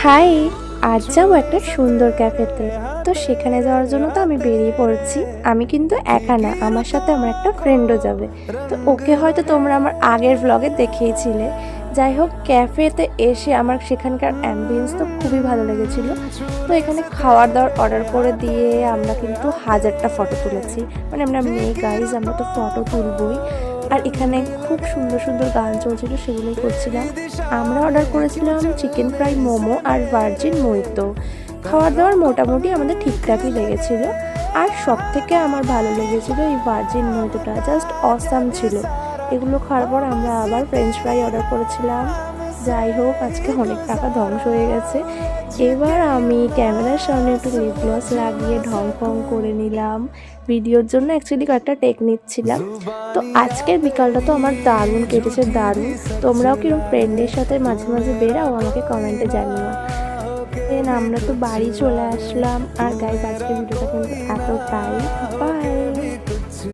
High, আজ যাবো একটা সুন্দর ক্যাফেতে। তো সেখানে যাওয়ার জন্য তো আমি বেরিয়ে পড়েছি। আমি কিন্তু একা না, আমার সাথে আমার একটা ফ্রেন্ডও যাবে। তো ওকে হয়তো তোমরা আমার আগের ব্লগে দেখিয়েছিলে। যাই হোক, ক্যাফেতে এসে আমার সেখানকার অ্যাম্বিয়েন্স তো খুবই ভালো লেগেছিল। তো এখানে খাওয়ার দাওয়ার অর্ডার করে দিয়ে আমরা কিন্তু হাজারটা ফটো তুলেছি। মানে আমরা মেয়ে গাইজ, আমরা তো ফটো তুলবই। আর এখানে খুব সুন্দর সুন্দর গান চলছিল, সেগুলোই করছিলাম। আমরা অর্ডার করেছিলাম চিকেন ফ্রাই, মোমো আর ভার্জিন মোহিতো। খাওয়ার দাওয়ার মোটামুটি আমাদের ঠিকঠাকই লেগেছিল। আর সব থেকে আমার ভালো লেগেছিল এই ভার্জিন মোহিতোটা, জাস্ট অসাম ছিল। এগুলো খাওয়ার পর আমরা আবার ফ্রেঞ্চ ফ্রাই অর্ডার করেছিলাম। যাই হোক, আজকে অনেক টাকা ধ্বংস হয়ে গেছে। এবার আমি ক্যামেরার সামনে একটু লিপ গ্লস লাগিয়ে ঢং ফং করে নিলাম। ভিডিওর জন্য অ্যাকচুয়ালি কয়েকটা টেক নিচ্ছিলাম। তো আজকের বিকালটা তো আমার দারুণ কেটেছে, দারুণ। তোমরাও কিরকম ফ্রেন্ডের সাথে মাঝে মাঝে বেরাও, আমাকে কমেন্টে জানিও। দেন আমরা তো বাড়ি চলে আসলাম। আর গাইস, আজকের ভিডিওটা কিন্তু এতটাই।